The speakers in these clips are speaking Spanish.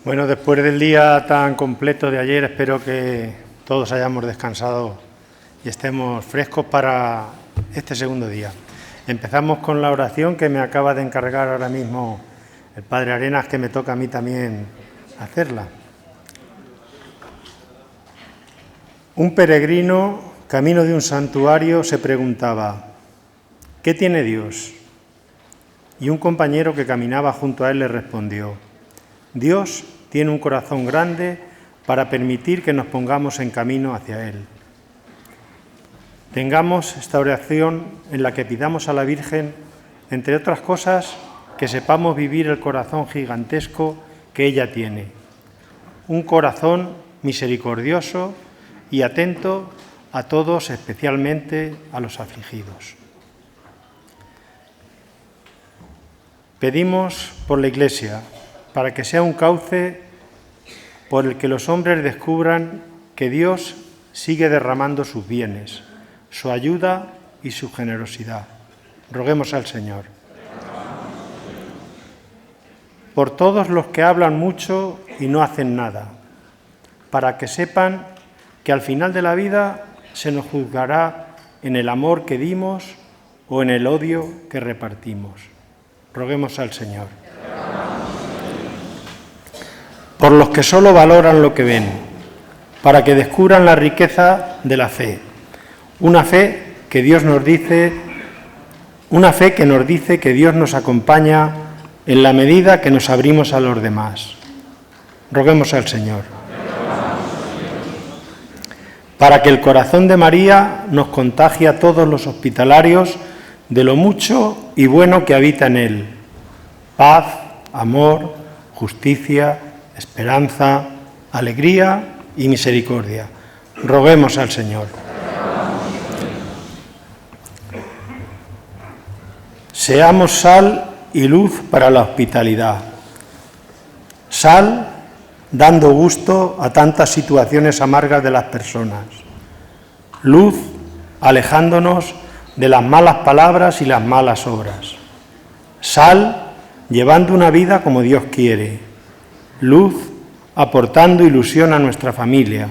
Bueno, después del día tan completo de ayer, espero que todos hayamos descansado y estemos frescos para este segundo día. Empezamos con la oración que me acaba de encargar ahora mismo el Padre Arenas, que me toca a mí también hacerla. Un peregrino, camino de un santuario, se preguntaba: ¿qué tiene Dios? Y un compañero que caminaba junto a él le respondió: Dios tiene un corazón grande para permitir que nos pongamos en camino hacia Él. Tengamos esta oración en la que pidamos a la Virgen, entre otras cosas, que sepamos vivir el corazón gigantesco que ella tiene. Un corazón misericordioso y atento a todos, especialmente a los afligidos. Pedimos por la Iglesia, para que sea un cauce por el que los hombres descubran que Dios sigue derramando sus bienes, su ayuda y su generosidad. Roguemos al Señor. Por todos los que hablan mucho y no hacen nada, para que sepan que al final de la vida se nos juzgará en el amor que dimos o en el odio que repartimos. Roguemos al Señor. Por los que solo valoran lo que ven, para que descubran la riqueza de la fe. Una fe que nos dice que Dios nos acompaña en la medida que nos abrimos a los demás. Roguemos al Señor. Para que el corazón de María nos contagie a todos los hospitalarios de lo mucho y bueno que habita en él. Paz, amor, justicia, esperanza, alegría y misericordia. Roguemos al Señor. Seamos sal y luz para la hospitalidad. Sal dando gusto a tantas situaciones amargas de las personas. Luz alejándonos de las malas palabras y las malas obras. Sal llevando una vida como Dios quiere. Luz aportando ilusión a nuestra familia.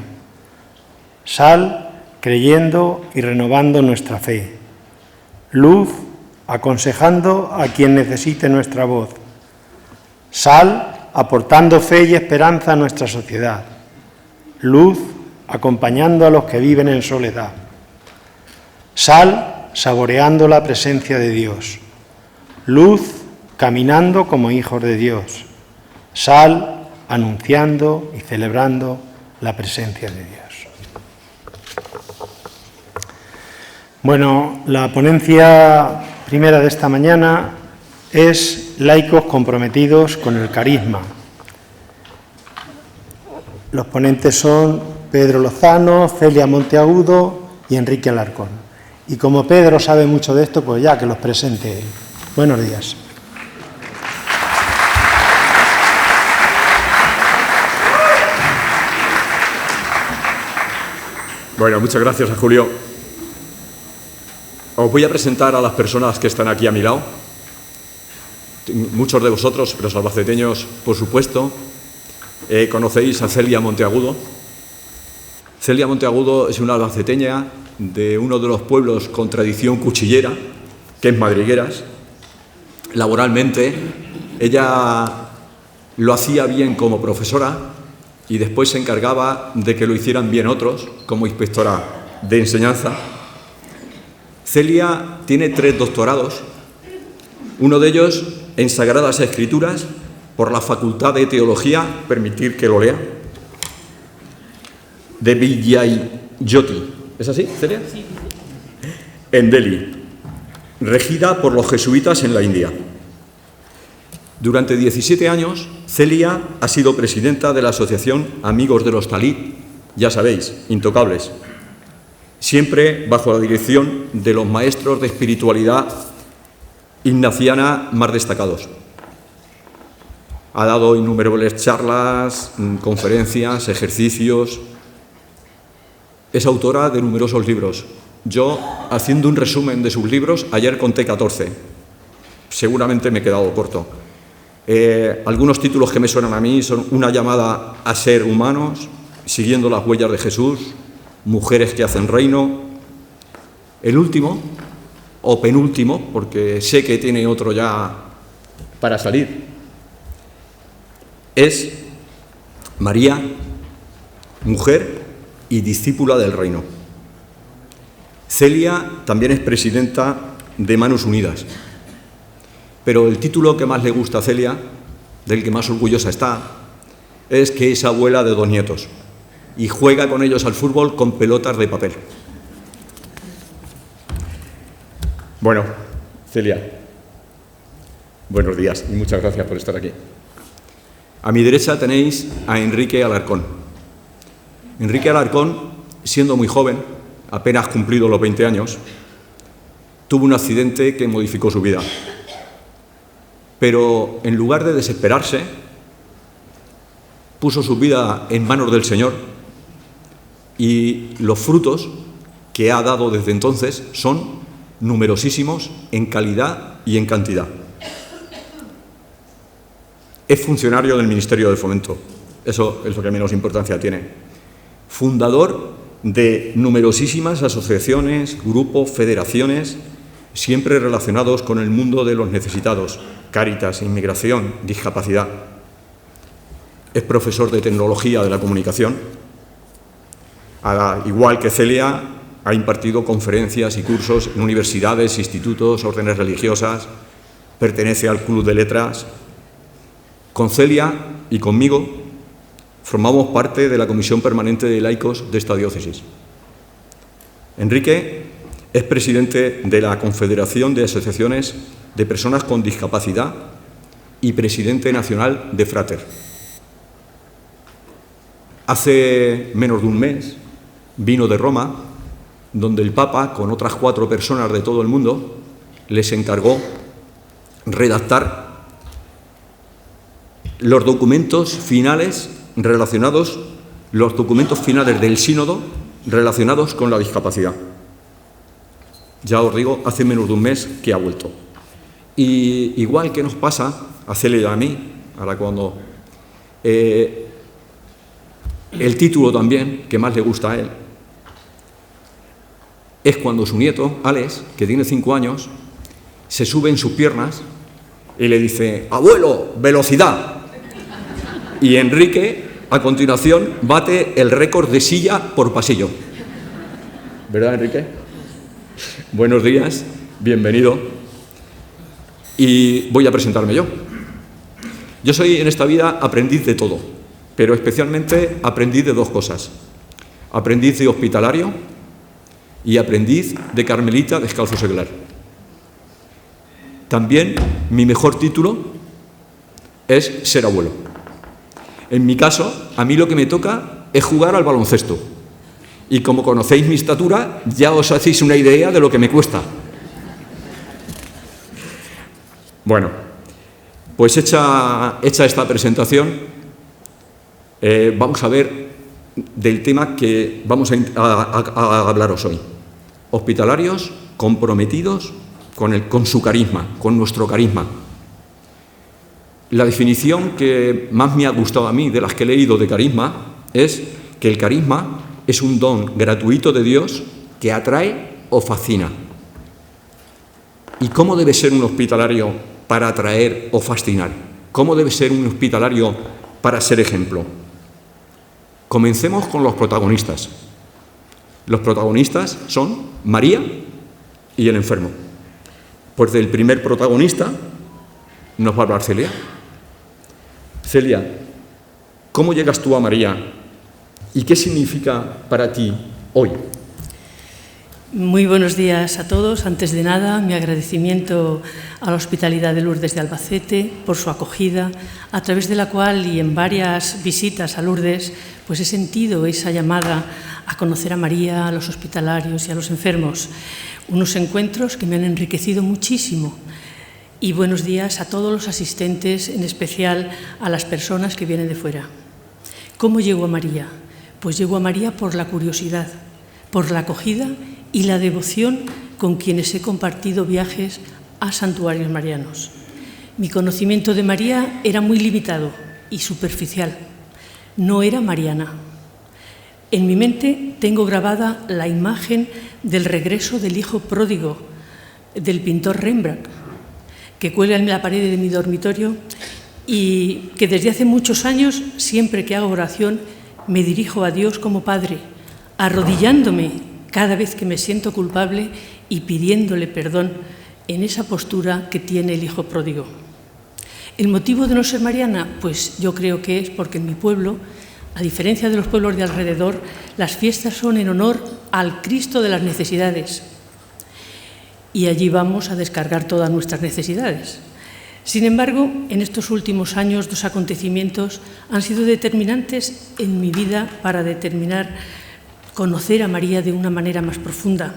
Sal creyendo y renovando nuestra fe. Luz aconsejando a quien necesite nuestra voz. Sal aportando fe y esperanza a nuestra sociedad. Luz acompañando a los que viven en soledad. Sal saboreando la presencia de Dios. Luz caminando como hijos de Dios. Sal anunciando y celebrando la presencia de Dios. Bueno, la ponencia primera de esta mañana es laicos comprometidos con el carisma. Los ponentes son Pedro Lozano, Celia Monteagudo y Enrique Alarcón. Y como Pedro sabe mucho de esto, pues ya que los presente él. Buenos días. Bueno, muchas gracias a Julio. Os voy a presentar a las personas que están aquí a mi lado. Muchos de vosotros, los albaceteños, por supuesto, conocéis a Celia Monteagudo. Celia Monteagudo es una albaceteña de uno de los pueblos con tradición cuchillera, que es Madrigueras. Laboralmente, ella lo hacía bien como profesora y después se encargaba de que lo hicieran bien otros, como inspectora de enseñanza. Celia tiene 3 doctorados, uno de ellos en Sagradas Escrituras por la Facultad de Teología, permitir que lo lea, de Villayoti. ¿Es así, Celia? Sí. En Delhi, regida por los jesuitas en la India. Durante 17 años, Celia ha sido presidenta de la Asociación Amigos de los Talí, ya sabéis, intocables, siempre bajo la dirección de los maestros de espiritualidad ignaciana más destacados. Ha dado innumerables charlas, conferencias, ejercicios. Es autora de numerosos libros. Yo, haciendo un resumen de sus libros, ayer conté 14. Seguramente me he quedado corto. Algunos títulos que me suenan a mí son Una llamada a ser humanos, Siguiendo las huellas de Jesús, Mujeres que hacen reino. El último, o penúltimo, porque sé que tiene otro ya para salir, es María, mujer y discípula del reino. Celia también es presidenta de Manos Unidas, pero el título que más le gusta a Celia, del que más orgullosa está, es que es abuela de 2 nietos y juega con ellos al fútbol con pelotas de papel. Bueno, Celia, buenos días y muchas gracias por estar aquí. A mi derecha tenéis a Enrique Alarcón. Enrique Alarcón, siendo muy joven, apenas cumplido los 20 años, tuvo un accidente que modificó su vida. Pero en lugar de desesperarse, puso su vida en manos del Señor y los frutos que ha dado desde entonces son numerosísimos en calidad y en cantidad. Es funcionario del Ministerio de Fomento, eso es lo que menos importancia tiene. Fundador de numerosísimas asociaciones, grupos, federaciones, siempre relacionados con el mundo de los necesitados, Cáritas, inmigración, discapacidad. Es profesor de Tecnología de la Comunicación. Igual que Celia, ha impartido conferencias y cursos en universidades, institutos, órdenes religiosas, pertenece al Club de Letras. Con Celia y conmigo formamos parte de la Comisión Permanente de Laicos de esta diócesis. Enrique es presidente de la Confederación de Asociaciones de Personas con Discapacidad y presidente nacional de Frater. Hace menos de un mes vino de Roma, donde el Papa, con otras 4 personas de todo el mundo, les encargó redactar los documentos finales relacionados, los documentos finales del sínodo relacionados con la discapacidad. Ya os digo, hace menos de un mes que ha vuelto. Y igual que nos pasa a Celia y a mí, ahora cuando el título también, que más le gusta a él, es cuando su nieto, Alex, que tiene 5 años, se sube en sus piernas y le dice: ¡abuelo, velocidad! Y Enrique, a continuación, bate el récord de silla por pasillo. ¿Verdad, Enrique? Buenos días, bienvenido. Y voy a presentarme yo. Yo soy en esta vida aprendiz de todo, pero especialmente aprendiz de 2 cosas. Aprendiz de hospitalario y aprendiz de carmelita descalzo seglar. También mi mejor título es ser abuelo. En mi caso, a mí lo que me toca es jugar al baloncesto. Y como conocéis mi estatura, ya os hacéis una idea de lo que me cuesta. Bueno, pues hecha esta presentación, vamos a ver del tema que vamos a hablaros hoy. Hospitalarios comprometidos con su carisma, con nuestro carisma. La definición que más me ha gustado a mí de las que he leído de carisma es que el carisma es un don gratuito de Dios que atrae o fascina. ¿Y cómo debe ser un hospitalario para atraer o fascinar? ¿Cómo debe ser un hospitalario para ser ejemplo? Comencemos con los protagonistas. Los protagonistas son María y el enfermo. Pues del primer protagonista nos va a hablar Celia. Celia, ¿cómo llegas tú a María y qué significa para ti hoy? Muy buenos días a todos. Antes de nada, mi agradecimiento a la Hospitalidad de Lourdes de Albacete por su acogida, a través de la cual y en varias visitas a Lourdes, pues he sentido esa llamada a conocer a María, a los hospitalarios y a los enfermos. Unos encuentros que me han enriquecido muchísimo. Y buenos días a todos los asistentes, en especial a las personas que vienen de fuera. ¿Cómo llego a María? Pues llego a María por la curiosidad, por la acogida y la devoción con quienes he compartido viajes a santuarios marianos. Mi conocimiento de María era muy limitado y superficial. No era mariana. En mi mente tengo grabada la imagen del regreso del hijo pródigo del pintor Rembrandt, que cuelga en la pared de mi dormitorio y que desde hace muchos años, siempre que hago oración, me dirijo a Dios como Padre, arrodillándome cada vez que me siento culpable y pidiéndole perdón en esa postura que tiene el hijo pródigo. ¿El motivo de no ser mariana? Pues yo creo que es porque en mi pueblo, a diferencia de los pueblos de alrededor, las fiestas son en honor al Cristo de las necesidades. Y allí vamos a descargar todas nuestras necesidades. Sin embargo, en estos últimos años, 2 acontecimientos han sido determinantes en mi vida para conocer a María de una manera más profunda.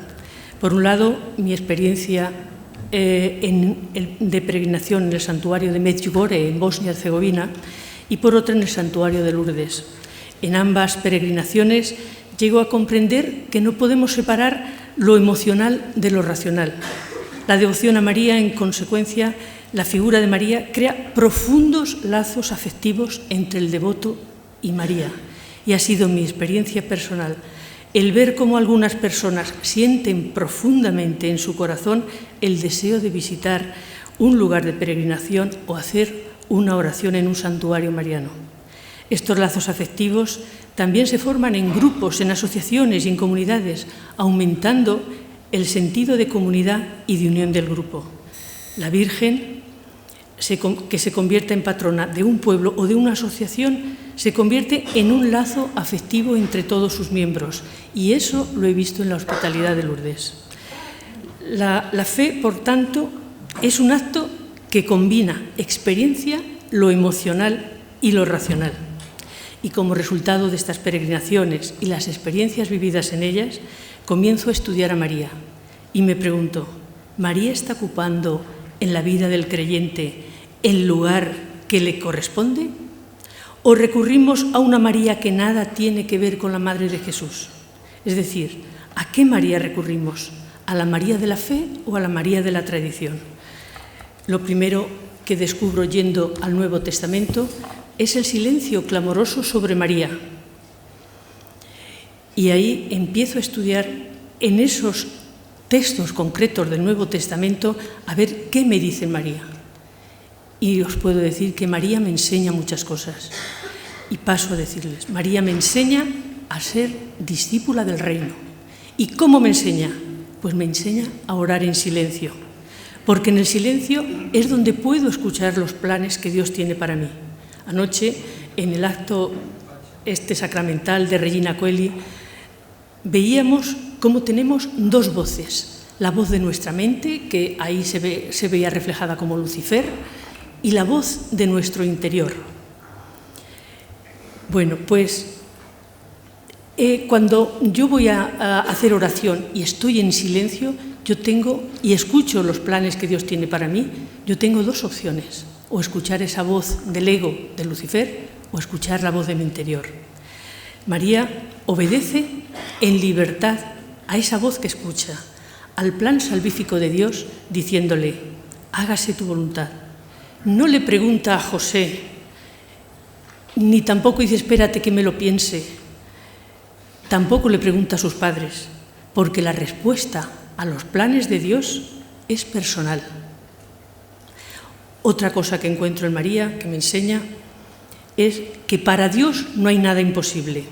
Por un lado, mi experiencia de peregrinación en el santuario de Medjugorje, en Bosnia-Herzegovina, y por otra en el santuario de Lourdes. En ambas peregrinaciones llego a comprender que no podemos separar lo emocional de lo racional. La devoción a María, en consecuencia, la figura de María crea profundos lazos afectivos entre el devoto y María. Y ha sido mi experiencia personal el ver cómo algunas personas sienten profundamente en su corazón el deseo de visitar un lugar de peregrinación o hacer una oración en un santuario mariano. Estos lazos afectivos también se forman en grupos, en asociaciones y en comunidades, aumentando el sentido de comunidad y de unión del grupo. La Virgen, que se convierte en patrona de un pueblo o de una asociación, se convierte en un lazo afectivo entre todos sus miembros, y eso lo he visto en la Hospitalidad de Lourdes. La fe, por tanto, es un acto que combina experiencia, lo emocional y lo racional. Y como resultado de estas peregrinaciones y las experiencias vividas en ellas, comienzo a estudiar a María y me pregunto, ¿María está ocupando en la vida del creyente el lugar que le corresponde? ¿O recurrimos a una María que nada tiene que ver con la Madre de Jesús? Es decir, ¿a qué María recurrimos? ¿A la María de la fe o a la María de la tradición? Lo primero que descubro yendo al Nuevo Testamento es el silencio clamoroso sobre María. Y ahí empiezo a estudiar en esos textos concretos del Nuevo Testamento a ver qué me dice María. Y os puedo decir que María me enseña muchas cosas. Y paso a decirles, María me enseña a ser discípula del reino. ¿Y cómo me enseña? Pues me enseña a orar en silencio. Porque en el silencio es donde puedo escuchar los planes que Dios tiene para mí. Anoche, en el acto sacramental de Regina Coeli, veíamos cómo tenemos 2 voces. La voz de nuestra mente, que ahí se veía reflejada como Lucifer, y la voz de nuestro interior. Bueno, pues cuando yo voy a hacer oración y estoy en silencio, yo tengo y escucho los planes que Dios tiene para mí, yo tengo 2 opciones, o escuchar esa voz del ego de Lucifer o escuchar la voz de mi interior. María obedece en libertad a esa voz que escucha, al plan salvífico de Dios, diciéndole, hágase tu voluntad. No le pregunta a José, ni tampoco dice, espérate que me lo piense. Tampoco le pregunta a sus padres, porque la respuesta a los planes de Dios es personal. Otra cosa que encuentro en María, que me enseña, es que para Dios no hay nada imposible.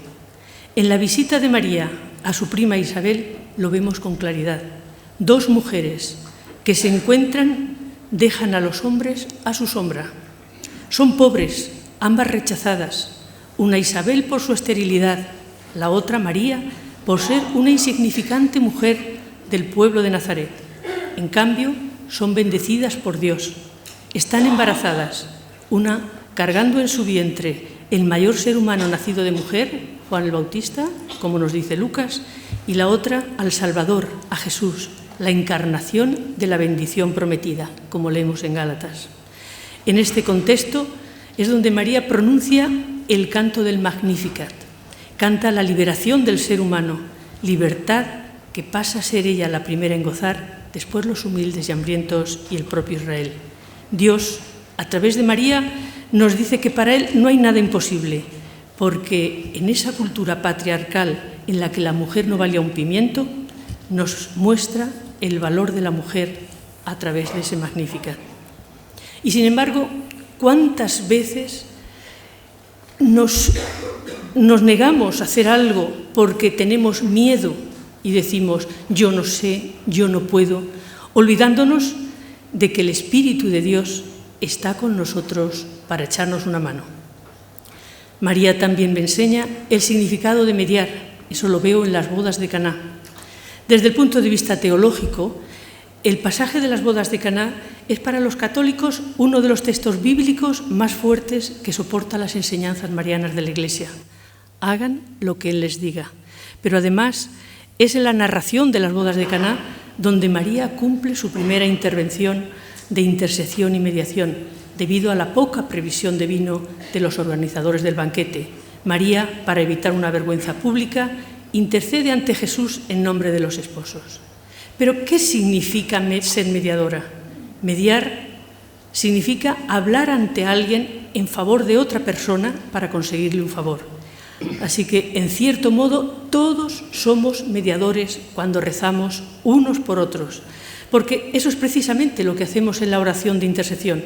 En la visita de María a su prima Isabel lo vemos con claridad. 2 mujeres que se encuentran dejan a los hombres a su sombra. Son pobres, ambas rechazadas, una Isabel por su esterilidad, la otra María por ser una insignificante mujer del pueblo de Nazaret. En cambio, son bendecidas por Dios. Están embarazadas, una cargando en su vientre el mayor ser humano nacido de mujer, Juan el Bautista, como nos dice Lucas, y la otra al Salvador, a Jesús, la encarnación de la bendición prometida, como leemos en Gálatas. En este contexto es donde María pronuncia el canto del Magnificat. Canta la liberación del ser humano, libertad que pasa a ser ella la primera en gozar, después los humildes y hambrientos y el propio Israel. Dios a través de María, nos dice que para Él no hay nada imposible, porque en esa cultura patriarcal en la que la mujer no valía un pimiento, nos muestra el valor de la mujer a través de ese Magnificat. Y sin embargo, ¿cuántas veces nos negamos a hacer algo porque tenemos miedo y decimos, yo no sé, yo no puedo, olvidándonos de que el Espíritu de Dios está con nosotros para echarnos una mano? María también me enseña el significado de mediar, eso lo veo en las bodas de Caná. Desde el punto de vista teológico, el pasaje de las bodas de Caná es para los católicos uno de los textos bíblicos más fuertes que soporta las enseñanzas marianas de la Iglesia. Hagan lo que Él les diga. Pero además es en la narración de las bodas de Caná donde María cumple su primera intervención de intercesión y mediación, debido a la poca previsión de vino de los organizadores del banquete. María, para evitar una vergüenza pública, intercede ante Jesús en nombre de los esposos. Pero, ¿qué significa ser mediadora? Mediar significa hablar ante alguien en favor de otra persona para conseguirle un favor. Así que, en cierto modo, todos somos mediadores cuando rezamos unos por otros, porque eso es precisamente lo que hacemos en la oración de intercesión.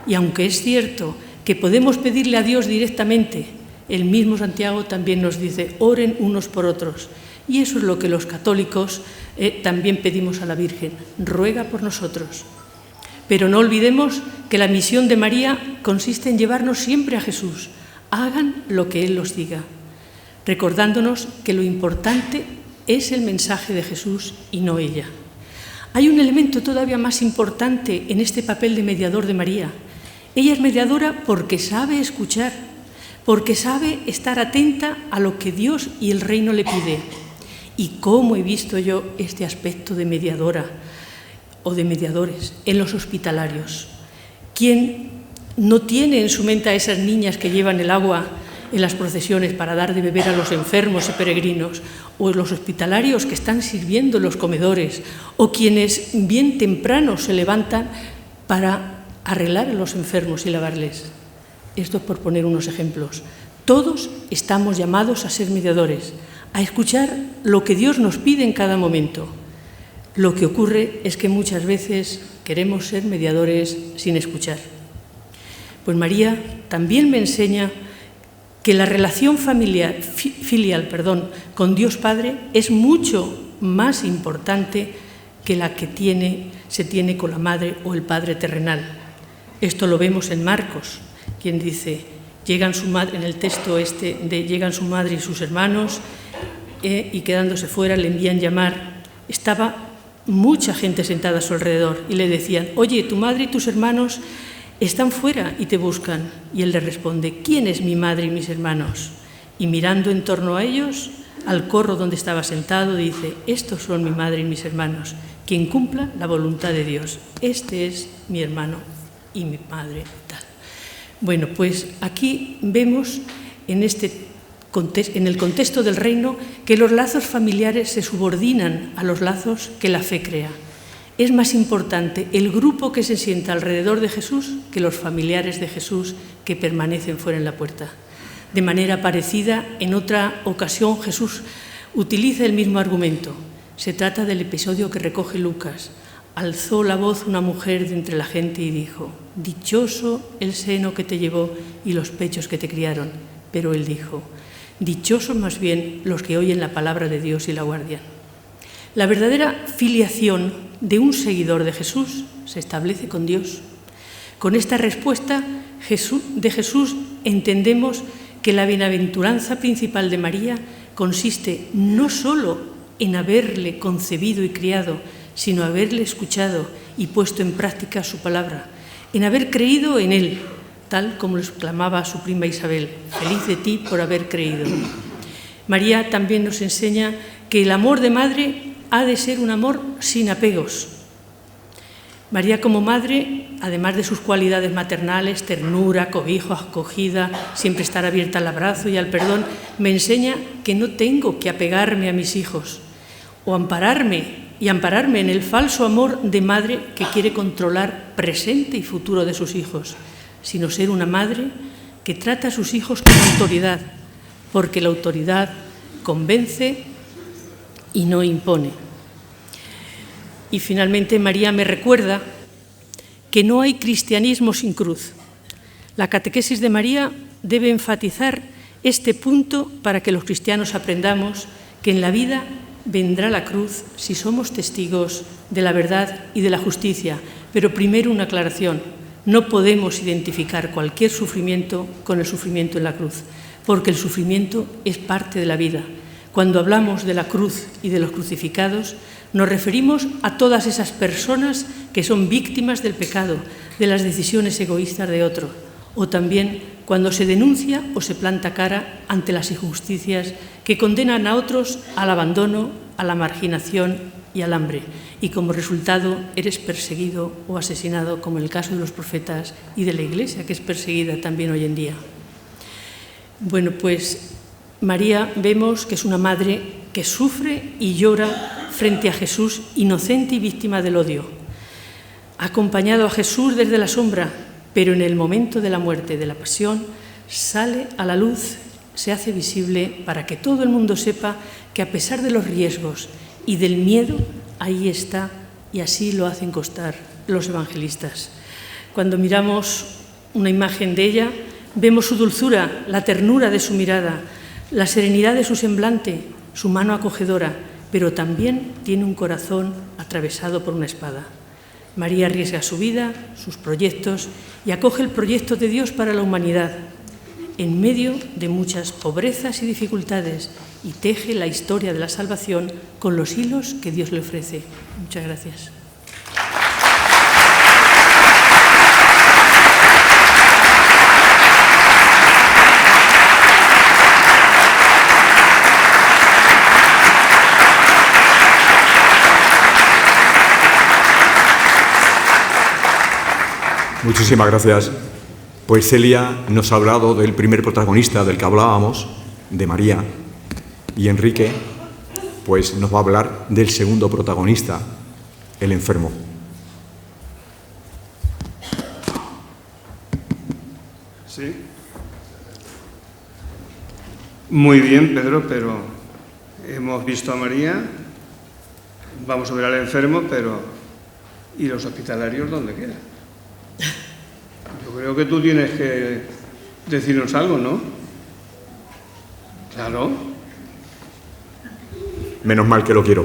Y aunque es cierto que podemos pedirle a Dios directamente, el mismo Santiago también nos dice, oren unos por otros. Y eso es lo que los católicos también pedimos a la Virgen, ruega por nosotros. Pero no olvidemos que la misión de María consiste en llevarnos siempre a Jesús. Hagan lo que Él los diga, recordándonos que lo importante es el mensaje de Jesús y no ella. Hay un elemento todavía más importante en este papel de mediador de María. Ella es mediadora porque sabe escuchar, porque sabe estar atenta a lo que Dios y el reino le pide. ¿Y cómo he visto yo este aspecto de mediadora o de mediadores en los hospitalarios? ¿Quién no tiene en su mente a esas niñas que llevan el agua en las procesiones para dar de beber a los enfermos y peregrinos, o los hospitalarios que están sirviendo en los comedores, o quienes bien temprano se levantan para arreglar a los enfermos y lavarles? Esto es por poner unos ejemplos. Todos estamos llamados a ser mediadores, a escuchar lo que Dios nos pide en cada momento. Lo que ocurre es que muchas veces queremos ser mediadores sin escuchar. Pues María también me enseña que la relación filial con Dios Padre es mucho más importante que la que se tiene con la madre o el padre terrenal. Esto lo vemos en Marcos, quien dice, llegan su madre, en el texto llegan su madre y sus hermanos y quedándose fuera le envían llamar. Estaba mucha gente sentada a su alrededor y le decían, oye, tu madre y tus hermanos están fuera y te buscan. Y él les responde, ¿quién es mi madre y mis hermanos? Y mirando en torno a ellos, al corro donde estaba sentado, dice, estos son mi madre y mis hermanos, quien cumpla la voluntad de Dios. Este es mi hermano y mi madre. Tal. Bueno, pues aquí vemos en el contexto del reino que los lazos familiares se subordinan a los lazos que la fe crea. Es más importante el grupo que se sienta alrededor de Jesús que los familiares de Jesús que permanecen fuera en la puerta. De manera parecida, en otra ocasión Jesús utiliza el mismo argumento. Se trata del episodio que recoge Lucas. Alzó la voz una mujer de entre la gente y dijo, dichoso el seno que te llevó y los pechos que te criaron. Pero él dijo, dichosos más bien los que oyen la palabra de Dios y la guardian. La verdadera filiación de un seguidor de Jesús se establece con Dios. Con esta respuesta de Jesús entendemos que la bienaventuranza principal de María consiste no solo en haberle concebido y criado, sino haberle escuchado y puesto en práctica su palabra, en haber creído en él, tal como lo exclamaba su prima Isabel, feliz de ti por haber creído. María también nos enseña que el amor de madre ha de ser un amor sin apegos. María como madre, además de sus cualidades maternales, ternura, cobijo, acogida, siempre estar abierta al abrazo y al perdón, me enseña que no tengo que apegarme a mis hijos o ampararme en el falso amor de madre que quiere controlar presente y futuro de sus hijos, sino ser una madre que trata a sus hijos con autoridad, porque la autoridad convence y no impone. Y finalmente María me recuerda que no hay cristianismo sin cruz. La catequesis de María debe enfatizar este punto para que los cristianos aprendamos que en la vida vendrá la cruz si somos testigos de la verdad y de la justicia. Pero primero una aclaración: no podemos identificar cualquier sufrimiento con el sufrimiento en la cruz, porque el sufrimiento es parte de la vida. Cuando hablamos de la cruz y de los crucificados, nos referimos a todas esas personas que son víctimas del pecado, de las decisiones egoístas de otro, o también cuando se denuncia o se planta cara ante las injusticias que condenan a otros al abandono, a la marginación y al hambre, y como resultado eres perseguido o asesinado, como en el caso de los profetas y de la Iglesia, que es perseguida también hoy en día. Bueno, pues María vemos que es una madre que sufre y llora frente a Jesús, inocente y víctima del odio. Ha acompañado a Jesús desde la sombra, pero en el momento de la muerte, de la pasión, sale a la luz, se hace visible para que todo el mundo sepa que a pesar de los riesgos y del miedo, ahí está, y así lo hacen constar los evangelistas. Cuando miramos una imagen de ella, vemos su dulzura, la ternura de su mirada, la serenidad de su semblante, su mano acogedora, pero también tiene un corazón atravesado por una espada. María arriesga su vida, sus proyectos, y acoge el proyecto de Dios para la humanidad, en medio de muchas pobrezas y dificultades, y teje la historia de la salvación con los hilos que Dios le ofrece. Muchas gracias. Muchísimas gracias. Pues Celia nos ha hablado del primer protagonista del que hablábamos, de María, y Enrique pues nos va a hablar del segundo protagonista, el enfermo. Sí. Muy bien, Pedro, pero hemos visto a María, vamos a ver al enfermo, pero ¿y los hospitalarios dónde quedan? Yo creo que tú tienes que decirnos algo, ¿no? Claro. Menos mal que lo quiero.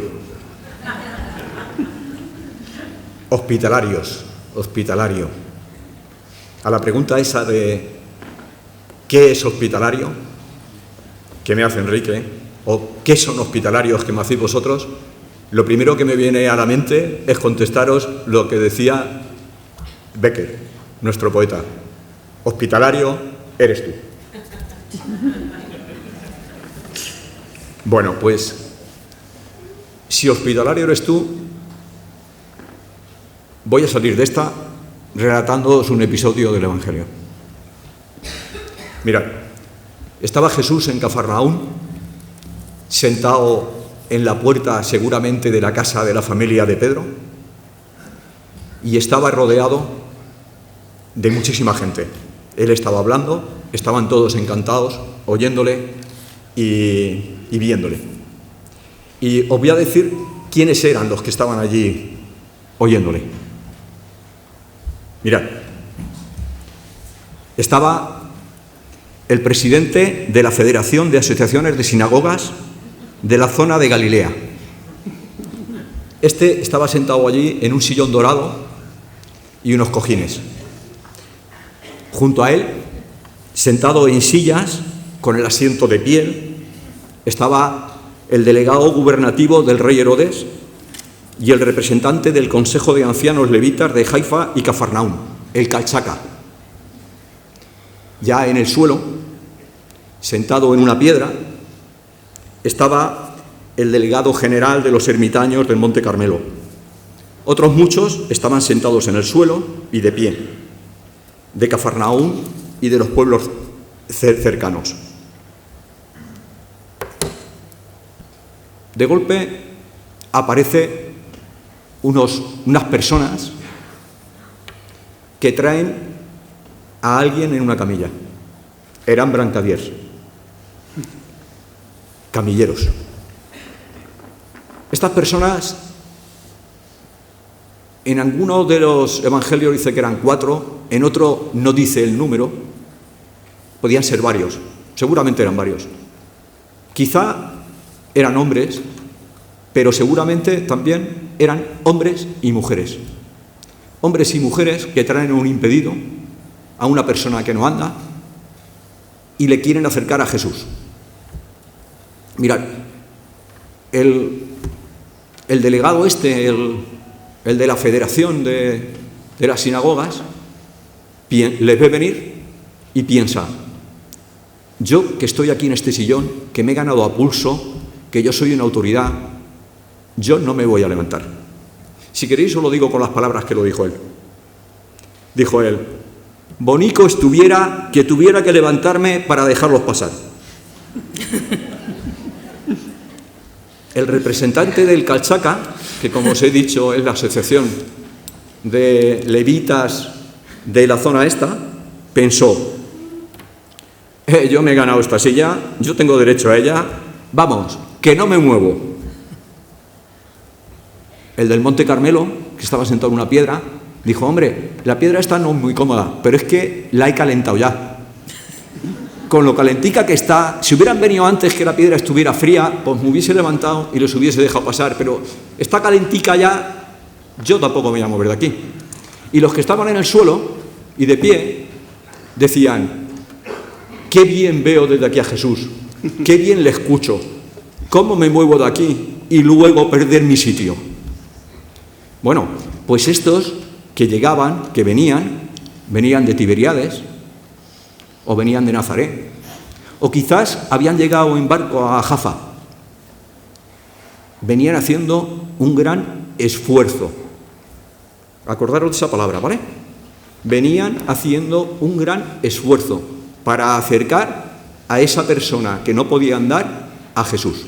Hospitalarios, hospitalario. A la pregunta esa de ¿qué es hospitalario?, que me hace Enrique, o ¿qué son hospitalarios que me hacéis vosotros?, lo primero que me viene a la mente es contestaros lo que decía Becker, nuestro poeta: hospitalario eres tú. Bueno, pues si hospitalario eres tú, voy a salir de esta relatándoos un episodio del Evangelio. Mirad, estaba Jesús en Cafarnaún, sentado en la puerta seguramente de la casa de la familia de Pedro, y estaba rodeado de muchísima gente. Él estaba hablando, estaban todos encantados, oyéndole y viéndole. Y os voy a decir quiénes eran los que estaban allí oyéndole. Mirad, estaba el presidente de la Federación de Asociaciones de Sinagogas de la zona de Galilea. Este estaba sentado allí en un sillón dorado y unos cojines. Junto a él, sentado en sillas, con el asiento de piel, estaba el delegado gubernativo del rey Herodes y el representante del Consejo de Ancianos Levitas de Haifa y Cafarnaún, el Calchaca. Ya en el suelo, sentado en una piedra, estaba el delegado general de los ermitaños del Monte Carmelo. Otros muchos estaban sentados en el suelo y de pie, de Cafarnaún y de los pueblos cercanos. De golpe aparece unas personas que traen a alguien en una camilla. Eran brancadiers, camilleros. Estas personas, en alguno de los evangelios dice que eran 4, en otro no dice el número, podían ser varios, seguramente eran varios. Quizá eran hombres, pero seguramente también eran hombres y mujeres. Hombres y mujeres que traen un impedido a una persona que no anda y le quieren acercar a Jesús. Mirad, el delegado el de la Federación de las Sinagogas, les ve venir y piensa: yo que estoy aquí en este sillón, que me he ganado a pulso, que yo soy una autoridad, yo no me voy a levantar. Si queréis os lo digo con las palabras que lo dijo él. Dijo él: bonico estuviera que tuviera que levantarme para dejarlos pasar. El representante del Calchaca, que como os he dicho es la asociación de levitas de la zona esta, pensó: yo me he ganado esta silla, yo tengo derecho a ella, vamos, que no me muevo. El del Monte Carmelo, que estaba sentado en una piedra, dijo: hombre, la piedra esta no es muy cómoda, pero es que la he calentado ya. Con lo calentica que está, si hubieran venido antes que la piedra estuviera fría, pues me hubiese levantado y los hubiese dejado pasar, pero está calentica ya, yo tampoco me voy a mover de aquí. Y los que estaban en el suelo y de pie decían: qué bien veo desde aquí a Jesús, qué bien le escucho, cómo me muevo de aquí y luego perder mi sitio. Bueno, pues estos que llegaban, que venían de Tiberíades o venían de Nazaret, o quizás habían llegado en barco a Jaffa, venían haciendo un gran esfuerzo. Acordaros de esa palabra, ¿vale? Venían haciendo un gran esfuerzo para acercar a esa persona que no podía andar a Jesús.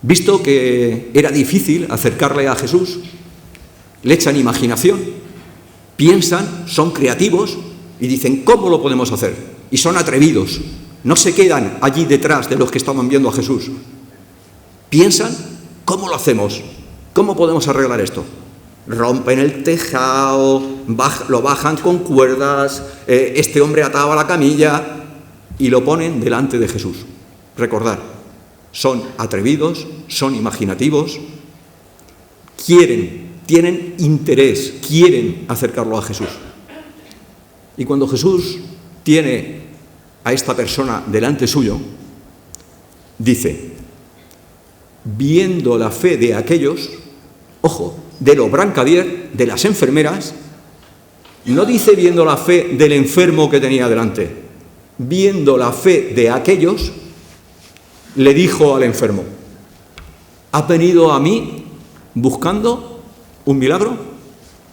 Visto que era difícil acercarle a Jesús, le echan imaginación, piensan, son creativos y dicen: ¿cómo lo podemos hacer? Y son atrevidos, no se quedan allí detrás de los que estaban viendo a Jesús. Piensan: ¿cómo lo hacemos? ¿Cómo podemos arreglar esto? Rompen el tejado, lo bajan con cuerdas, este hombre ataba la camilla y lo ponen delante de Jesús. Recordad, son atrevidos, son imaginativos, tienen interés, quieren acercarlo a Jesús. Y cuando Jesús tiene a esta persona delante suyo, dice: viendo la fe de aquellos, ojo, de los brancadier, de las enfermeras, no dice viendo la fe del enfermo que tenía delante, viendo la fe de aquellos, le dijo al enfermo: ¿has venido a mí buscando un milagro?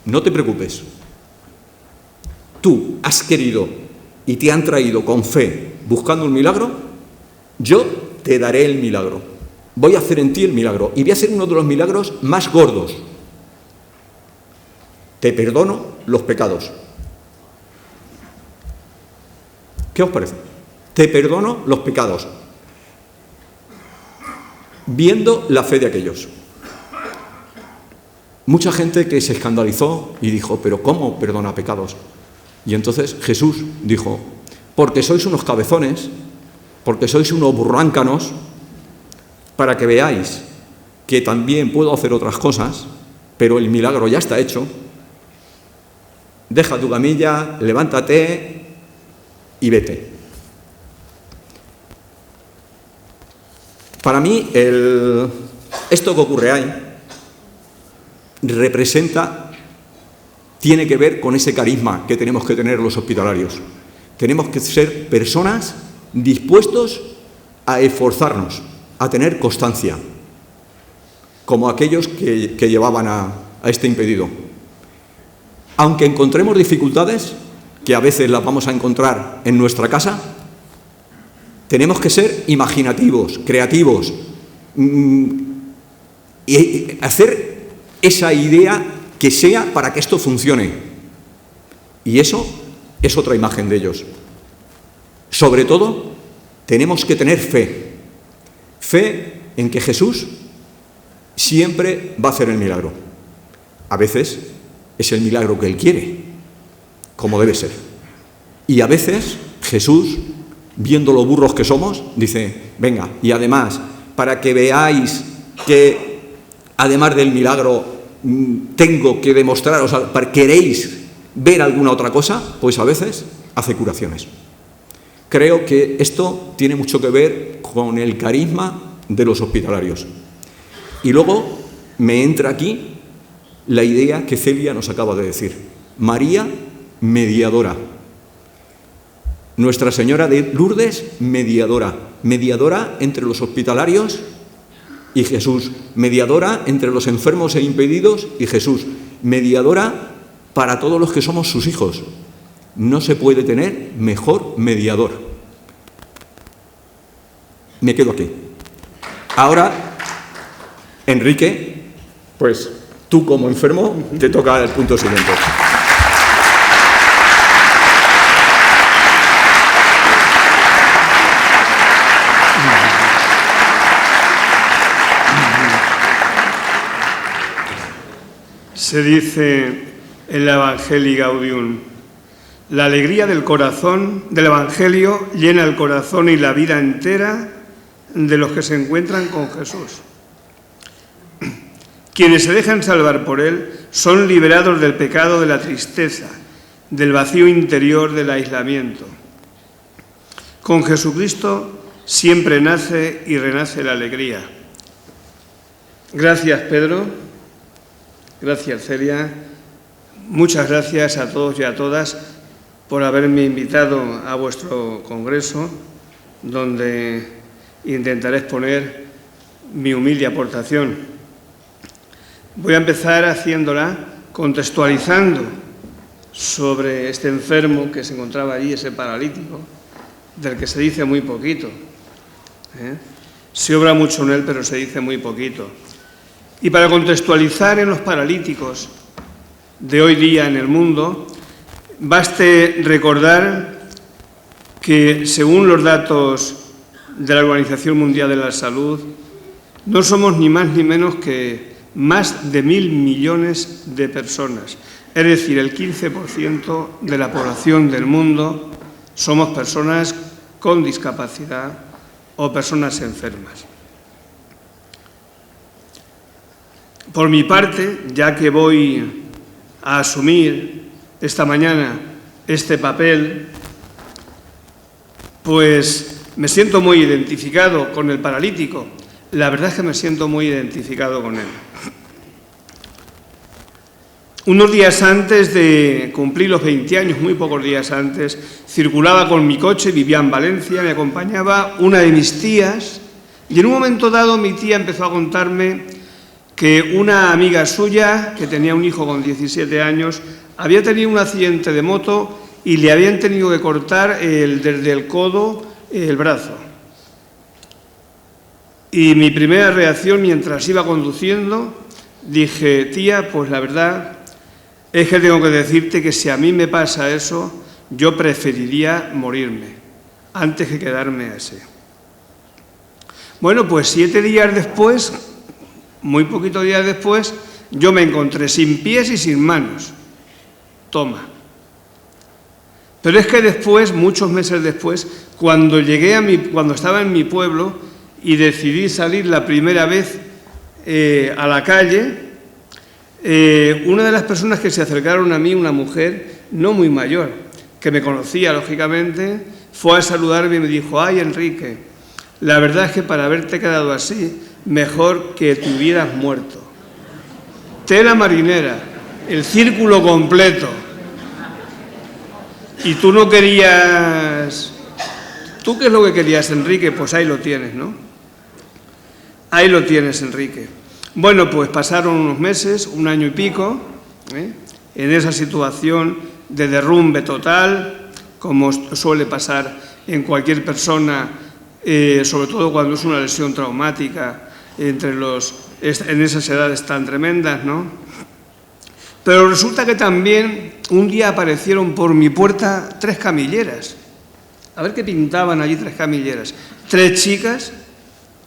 No te preocupes. Tú has querido y te han traído con fe buscando un milagro, yo te daré el milagro. Voy a hacer en ti el milagro y voy a hacer uno de los milagros más gordos. Te perdono los pecados. ¿Qué os parece? Te perdono los pecados. Viendo la fe de aquellos. Mucha gente que se escandalizó y dijo: ¿pero cómo perdona pecados? Y entonces Jesús dijo: porque sois unos cabezones, porque sois unos burráncanos, para que veáis que también puedo hacer otras cosas, pero el milagro ya está hecho. Deja tu camilla, levántate y vete. Para mí, esto que ocurre ahí tiene que ver con ese carisma que tenemos que tener los hospitalarios. Tenemos que ser personas dispuestos a esforzarnos, a tener constancia, como aquellos que llevaban a este impedido. Aunque encontremos dificultades, que a veces las vamos a encontrar en nuestra casa, tenemos que ser imaginativos, creativos, y hacer esa idea que sea para que esto funcione. Y eso es otra imagen de ellos. Sobre todo, tenemos que tener fe. Fe en que Jesús siempre va a hacer el milagro. A veces es el milagro que Él quiere, como debe ser. Y a veces Jesús, viendo lo burros que somos, dice, venga, y además, para que veáis que además del milagro tengo que demostraros, queréis ver alguna otra cosa, pues a veces hace curaciones. Creo que esto tiene mucho que ver con el carisma de los hospitalarios. Y luego me entra aquí la idea que Celia nos acaba de decir. María, mediadora. Nuestra Señora de Lourdes, mediadora. Mediadora entre los hospitalarios y Jesús. Mediadora entre los enfermos e impedidos y Jesús. Mediadora para todos los que somos sus hijos. No se puede tener mejor mediador. Me quedo aquí. Ahora, Enrique, pues tú como enfermo te toca el punto siguiente. Se dice en la Evangelii Gaudium, la alegría del corazón, del Evangelio, llena el corazón y la vida entera de los que se encuentran con Jesús. Quienes se dejan salvar por Él son liberados del pecado de la tristeza, del vacío interior del aislamiento. Con Jesucristo siempre nace y renace la alegría. Gracias, Pedro. Gracias, Celia. Muchas gracias a todos y a todas por haberme invitado a vuestro congreso, donde intentaré exponer mi humilde aportación. Voy a empezar haciéndola contextualizando sobre este enfermo que se encontraba allí, ese paralítico, del que se dice muy poquito. Se obra mucho en él, pero se dice muy poquito. Y para contextualizar en los paralíticos de hoy día en el mundo, baste recordar que, según los datos de la Organización Mundial de la Salud, no somos ni más ni menos que más de 1.000 millones de personas. Es decir, el 15% de la población del mundo somos personas con discapacidad o personas enfermas. Por mi parte, ya que voy a asumir esta mañana este papel, pues me siento muy identificado con el paralítico. La verdad es que me siento muy identificado con él. Unos días antes de cumplir los 20 años, muy pocos días antes, circulaba con mi coche, vivía en Valencia, me acompañaba una de mis tías, y en un momento dado mi tía empezó a contarme que una amiga suya, que tenía un hijo con 17 años, había tenido un accidente de moto y le habían tenido que cortar desde el codo el brazo. Y mi primera reacción mientras iba conduciendo, dije, tía, pues la verdad es que tengo que decirte que si a mí me pasa eso, yo preferiría morirme antes que quedarme así. Bueno, pues 7 días después, muy poquitos días después, yo me encontré sin pies y sin manos. Toma. Pero es que después, muchos meses después, cuando estaba en mi pueblo y decidí salir la primera vez a la calle, una de las personas que se acercaron a mí, una mujer no muy mayor, que me conocía lógicamente, fue a saludarme y me dijo, ay Enrique, la verdad es que para haberte quedado así, mejor que te hubieras muerto. Tela marinera, el círculo completo. Y tú no querías... ¿Tú qué es lo que querías, Enrique? Pues ahí lo tienes, ¿no? Ahí lo tienes, Enrique. Bueno, pues pasaron unos meses, 1 año y pico, en esa situación de derrumbe total, como suele pasar en cualquier persona, sobre todo cuando es una lesión traumática, en esas edades tan tremendas, ¿no? Pero resulta que también un día aparecieron por mi puerta 3 camilleras. A ver qué pintaban allí 3 camilleras. 3 chicas,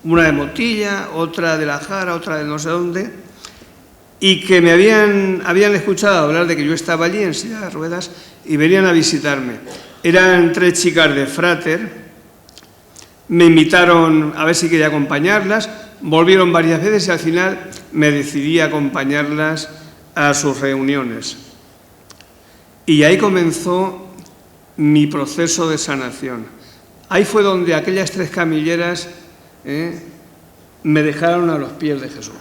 una de Motilla, otra de La Jara, otra de no sé dónde, y que me habían escuchado hablar de que yo estaba allí en silla de ruedas y venían a visitarme. Eran 3 chicas de Frater, me invitaron a ver si quería acompañarlas, volvieron varias veces y al final me decidí a acompañarlas a sus reuniones. Y ahí comenzó mi proceso de sanación. Ahí fue donde aquellas 3 camilleras me dejaron a los pies de Jesús.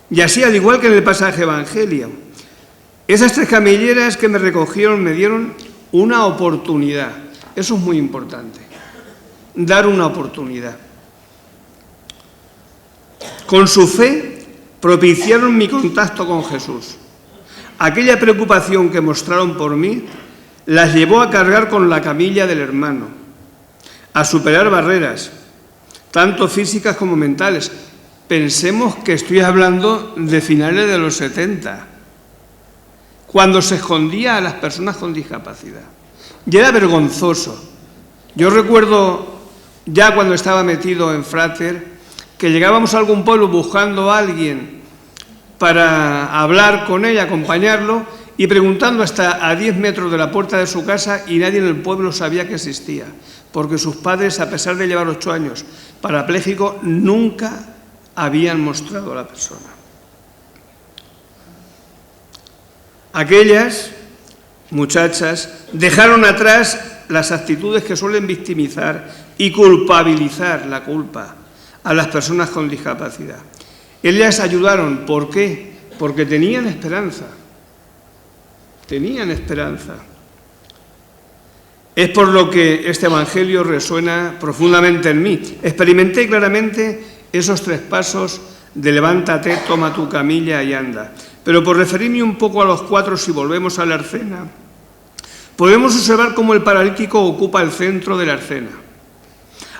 Y así, al igual que en el pasaje evangelio, esas 3 camilleras que me recogieron me dieron una oportunidad. Eso es muy importante, dar una oportunidad. Con su fe propiciaron mi contacto con Jesús. Aquella preocupación que mostraron por mí las llevó a cargar con la camilla del hermano, a superar barreras, tanto físicas como mentales. Pensemos que estoy hablando de finales de los 70, cuando se escondía a las personas con discapacidad. Y era vergonzoso. Yo recuerdo, ya cuando estaba metido en Frater, que llegábamos a algún pueblo buscando a alguien para hablar con él, acompañarlo, y preguntando hasta a 10 metros de la puerta de su casa, y nadie en el pueblo sabía que existía, porque sus padres, a pesar de llevar 8 años parapléjico, nunca habían mostrado a la persona. Aquellas muchachas dejaron atrás las actitudes que suelen victimizar y culpabilizar la culpa a las personas con discapacidad. Ellas ayudaron. ¿Por qué? Porque tenían esperanza. Tenían esperanza. Es por lo que este evangelio resuena profundamente en mí. Experimenté claramente esos 3 pasos de levántate, toma tu camilla y anda. Pero por referirme un poco a los 4, si volvemos a la arcena, podemos observar cómo el paralítico ocupa el centro de la arcena.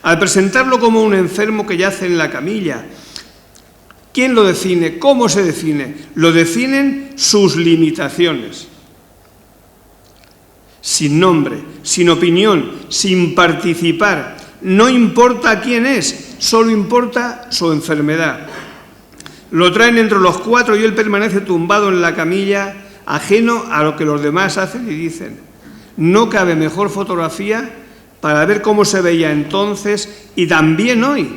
Al presentarlo como un enfermo que yace en la camilla, ¿quién lo define? ¿Cómo se define? Lo definen sus limitaciones. Sin nombre, sin opinión, sin participar. No importa quién es, solo importa su enfermedad. Lo traen entre los 4 y él permanece tumbado en la camilla, ajeno a lo que los demás hacen y dicen. No cabe mejor fotografía para ver cómo se veía entonces y también hoy,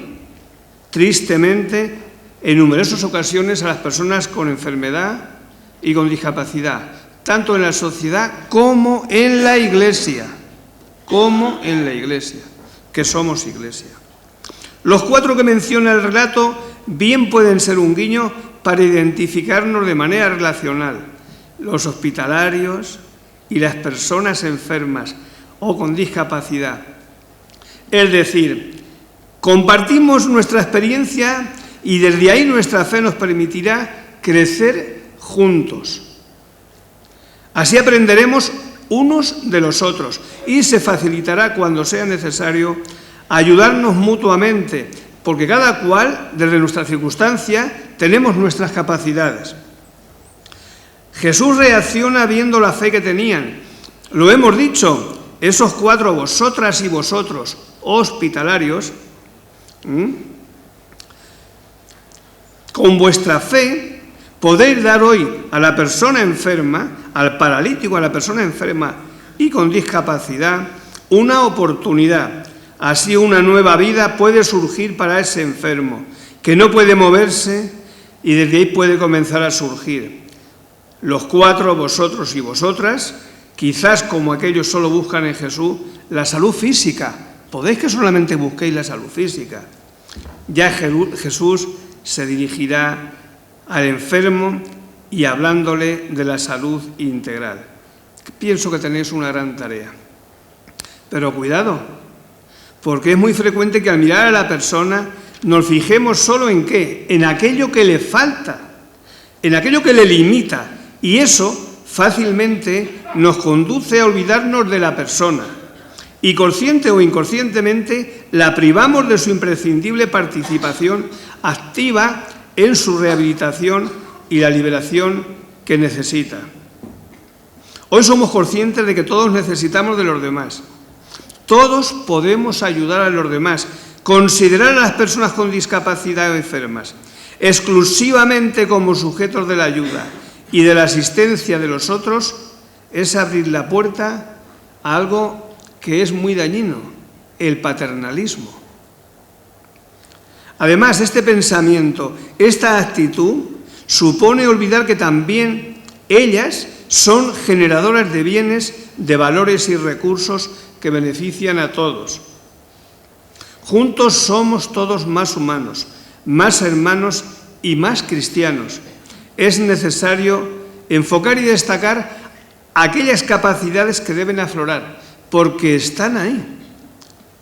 tristemente, en numerosas ocasiones a las personas con enfermedad y con discapacidad, tanto en la sociedad como en la Iglesia, que somos Iglesia. Los 4 que menciona el relato bien pueden ser un guiño para identificarnos de manera relacional, los hospitalarios y las personas enfermas o con discapacidad. Es decir, compartimos nuestra experiencia y desde ahí nuestra fe nos permitirá crecer juntos. Así aprenderemos unos de los otros y se facilitará cuando sea necesario ayudarnos mutuamente, porque cada cual, desde nuestra circunstancia, tenemos nuestras capacidades. Jesús reacciona viendo la fe que tenían. Lo hemos dicho, esos 4, vosotras y vosotros, hospitalarios, con vuestra fe podéis dar hoy a la persona enferma, al paralítico, a la persona enferma y con discapacidad, una oportunidad. Así una nueva vida puede surgir para ese enfermo, que no puede moverse y desde ahí puede comenzar a surgir. Los 4, vosotros y vosotras, quizás como aquellos solo buscan en Jesús la salud física. Podéis que solamente busquéis la salud física. Ya Jesús se dirigirá al enfermo y hablándole de la salud integral. Pienso que tenéis una gran tarea. Pero cuidado, porque es muy frecuente que al mirar a la persona nos fijemos solo en qué, en aquello que le falta, en aquello que le limita, y eso fácilmente nos conduce a olvidarnos de la persona y consciente o inconscientemente la privamos de su imprescindible participación activa en su rehabilitación y la liberación que necesita. Hoy somos conscientes de que todos necesitamos de los demás. Todos podemos ayudar a los demás. Considerar a las personas con discapacidad o enfermas exclusivamente como sujetos de la ayuda y de la asistencia de los otros es abrir la puerta a algo que es muy dañino, el paternalismo. Además, este pensamiento, esta actitud, supone olvidar que también ellas son generadoras de bienes, de valores y recursos que benefician a todos. Juntos somos todos más humanos, más hermanos y más cristianos. Es necesario enfocar y destacar aquellas capacidades que deben aflorar, porque están ahí.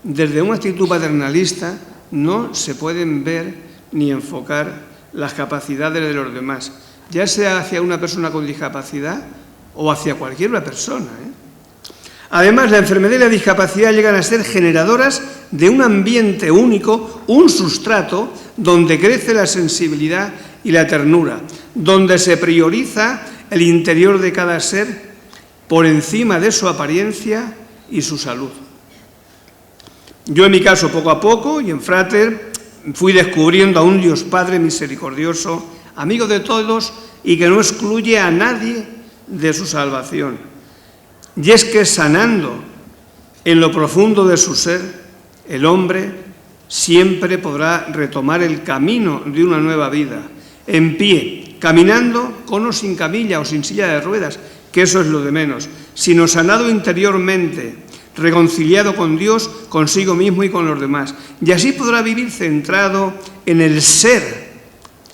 Desde una actitud paternalista no se pueden ver ni enfocar las capacidades de los demás, ya sea hacia una persona con discapacidad o hacia cualquier otra persona. Además, la enfermedad y la discapacidad llegan a ser generadoras de un ambiente único, un sustrato donde crece la sensibilidad y la ternura, donde se prioriza el interior de cada ser por encima de su apariencia y su salud. Yo, en mi caso, poco a poco, y en Frater, fui descubriendo a un Dios Padre misericordioso, amigo de todos y que no excluye a nadie de su salvación. Y es que sanando en lo profundo de su ser, el hombre siempre podrá retomar el camino de una nueva vida, en pie, caminando con o sin camilla o sin silla de ruedas, que eso es lo de menos, sino sanado interiormente, reconciliado con Dios, consigo mismo y con los demás. Y así podrá vivir centrado en el ser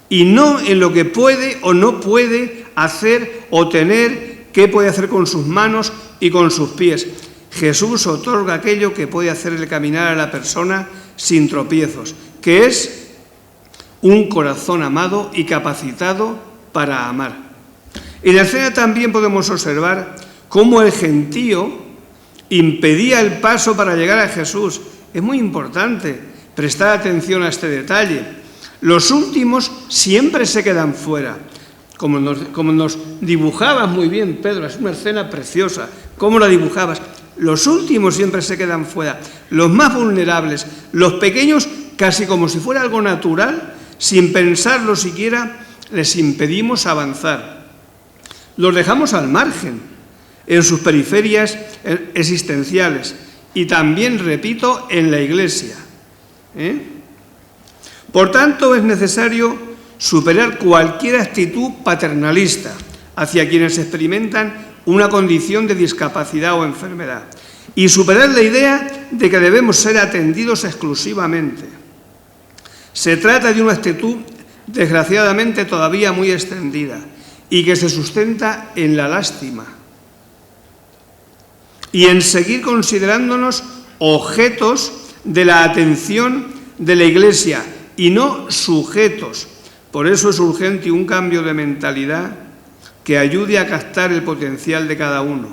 y no en lo que puede o no puede hacer o tener, qué puede hacer con sus manos y con sus pies. Jesús otorga aquello que puede hacerle caminar a la persona sin tropiezos, que es un corazón amado y capacitado para amar. En la escena también podemos observar cómo el gentío impedía el paso para llegar a Jesús. Es muy importante prestar atención a este detalle. Los últimos siempre se quedan fuera. Como nos dibujabas muy bien, Pedro, es una escena preciosa. ¿Cómo la dibujabas? Los últimos siempre se quedan fuera. Los más vulnerables, los pequeños, casi como si fuera algo natural, sin pensarlo siquiera, les impedimos avanzar. Los dejamos al margen, en sus periferias existenciales y también, repito, en la Iglesia. Por tanto, es necesario superar cualquier actitud paternalista hacia quienes experimentan una condición de discapacidad o enfermedad y superar la idea de que debemos ser atendidos exclusivamente. Se trata de una actitud, desgraciadamente, todavía muy extendida y que se sustenta en la lástima y en seguir considerándonos objetos de la atención de la Iglesia y no sujetos. Por eso es urgente un cambio de mentalidad que ayude a captar el potencial de cada uno.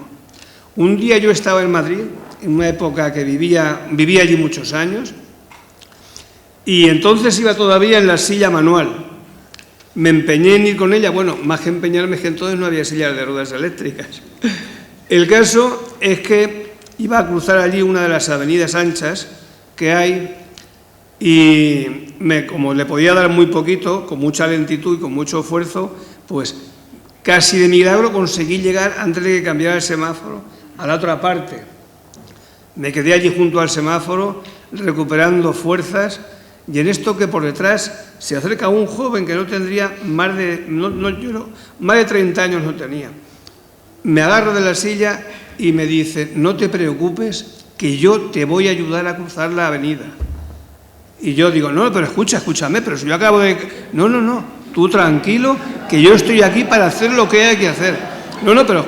Un día yo estaba en Madrid, en una época que vivía allí muchos años, y entonces iba todavía en la silla manual. Me empeñé en ir con ella, bueno, más que empeñarme es que entonces no había sillas de ruedas eléctricas. El caso es que iba a cruzar allí una de las avenidas anchas que hay y como le podía dar muy poquito, con mucha lentitud y con mucho esfuerzo, pues casi de milagro conseguí llegar antes de que cambiara el semáforo a la otra parte. Me quedé allí junto al semáforo recuperando fuerzas y en esto que por detrás se acerca un joven que no tendría más de 30 años no tenía. Me agarro de la silla y me dice: no te preocupes, que yo te voy a ayudar a cruzar la avenida. Y yo digo: no, pero escúchame, pero si yo acabo de... No, tú tranquilo, que yo estoy aquí para hacer lo que hay que hacer. No, pero